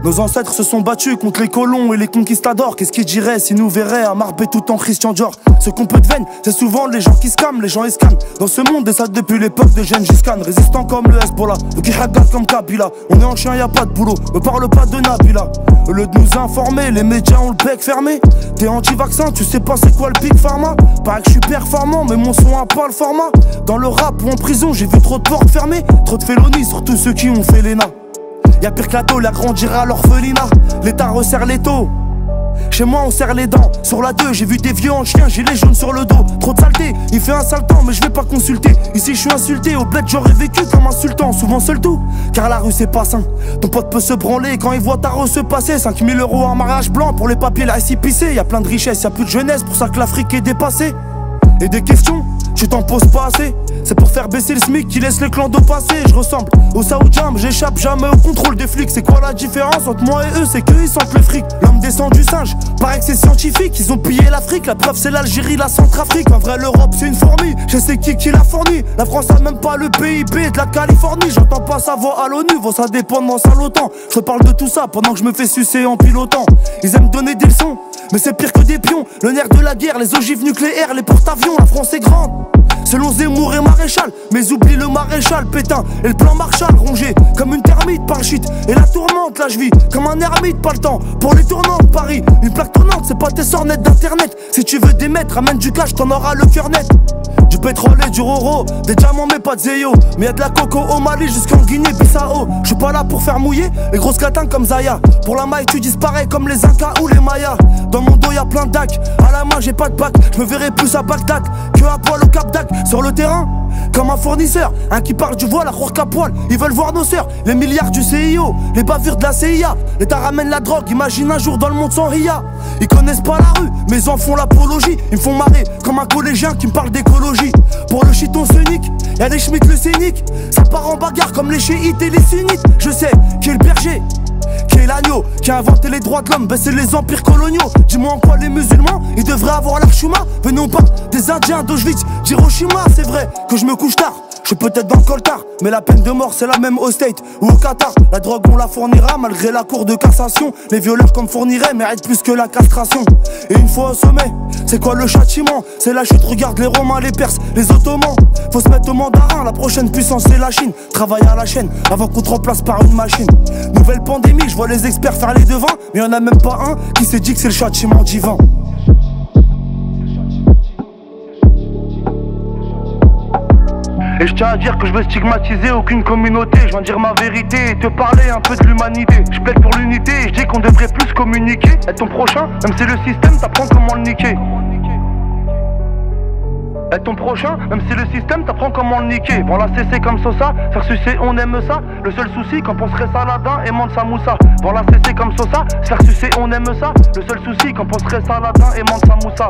Nos ancêtres se sont battus contre les colons et les conquistadors. Qu'est-ce qu'ils diraient s'ils nous verraient à Marbé tout en Christian Dior? Ce qu'on peut de veine, c'est souvent les gens qui scamment, les gens escannent. Dans ce monde, et ça depuis l'époque de Gengis Khan. Résistant comme le Hezbollah, ou qui hagarde comme Kabila. On est en chien, y a pas de boulot, me parle pas de Nabila. Au lieu de nous informer, les médias ont le bec fermé. T'es anti-vaccin, tu sais pas c'est quoi le Big Pharma. Paraît que je suis performant, mais mon son a pas le format. Dans le rap ou en prison, j'ai vu trop de portes fermées. Trop de félonies, surtout ceux qui ont fait l'ENA. Y'a pire que la tôle, à grandir à l'orphelinat. L'État resserre les taux. Chez moi on serre les dents. Sur la 2 j'ai vu des vieux en chien, gilets jaunes sur le dos. Trop de saleté, il fait un sale temps mais je vais pas consulter. Ici je suis insulté, au bled j'aurais vécu comme un sultan. Souvent seul tout, car la rue c'est pas sain. Ton pote peut se branler quand il voit ta re se passer. 5000 € en mariage blanc pour les papiers la récipicé. Y'a plein de richesses, y'a plus de jeunesse, pour ça que l'Afrique est dépassée. Et des questions, tu t'en poses pas assez. C'est pour faire baisser le SMIC qui laisse les clans passer. Je ressemble aux Saoudiens, mais j'échappe jamais au contrôle des flics. C'est quoi la différence entre moi et eux? C'est qu'eux ils sentent le fric. L'homme descend du singe, paraît que c'est scientifique. Ils ont pillé l'Afrique, la preuve c'est l'Algérie, la Centrafrique. En vrai l'Europe c'est une fourmi, je sais qui l'a fourni. La France a même pas le PIB de la Californie. J'entends pas sa voix à l'ONU, vos ça dépend de mon sale autant. Je parle de tout ça pendant que je me fais sucer en pilotant. Ils aiment donner des leçons, mais c'est pire que des pions. Le nerf de la guerre, les ogives nucléaires, les porte-avions. La France est grande selon Zemmour et Maréchal, mais oublie le maréchal Pétain et le plan Marshall. Rongé comme une termite par le shit et la tourmente. Là je vis comme un ermite, pas le temps pour les tournants de Paris. Une plaque tournante, c'est pas tes sorts nets d'internet. Si tu veux des mètres, ramène du cash, t'en auras le cœur net. Du pétrole et du roro, des diamants mais pas de zéyo. Mais y'a de la coco au Mali jusqu'en Guinée-Bissau. J'suis pas là pour faire mouiller les grosses catins comme Zaya. Pour la maille tu disparais comme les Incas ou les Mayas. Dans mon dos y'a plein de dacs, à la main j'ai pas de bac. J'me verrai plus à Bagdad que à poil au Cap d'Ac. Sur le terrain, comme un fournisseur, un qui parle du voile à croire qu'à poil. Ils veulent voir nos sœurs, les milliards du CIO, les bavures de la CIA. L'État ramène la drogue, imagine un jour dans le monde sans RIA. Ils connaissent pas la rue, mais ils en font l'apologie. Ils me font marrer comme un collégien qui me parle d'écologie. Pour le chiton sonique, y'a des schmitts le scénic. Ça part en bagarre comme les chiites et les sunnites. Je sais qui est le berger, qui est l'agneau, qui a inventé les droits de l'homme, baisser les empires coloniaux. Dis-moi en quoi les musulmans, ils devraient avoir l'Archuma. Venons pas des Indiens d'Auschwitz, d'Hiroshima. C'est vrai que je me couche tard, je suis peut-être dans le coltard, mais la peine de mort c'est la même au State ou au Qatar. La drogue on la fournira malgré la cour de cassation. Les violeurs qu'on me fournirait méritent plus que la castration. Et une fois au sommet, c'est quoi le châtiment? C'est la chute, regarde les Romains, les Perses, les Ottomans. Faut se mettre au mandarin, la prochaine puissance c'est la Chine. Travaille à la chaîne avant qu'on te remplace par une machine. Nouvelle pandémie, je vois les experts faire les devants, mais y'en a même pas un qui s'est dit que c'est le châtiment divin. Et je tiens à dire que je veux stigmatiser aucune communauté. Je viens dire ma vérité et te parler un peu de l'humanité. Je plaide pour l'unité et je dis qu'on devrait plus communiquer. Être ton prochain, même si le système t'apprend comment le niquer. Être ton prochain, même si le système t'apprend comment le niquer. Voilà cesser comme Sosa, faire sucer on aime ça. Le seul souci quand penserait Saladin et Mansa Moussa. Voilà cesser comme Sosa, faire sucer on aime ça. Le seul souci quand penserait Saladin et Mansa Moussa.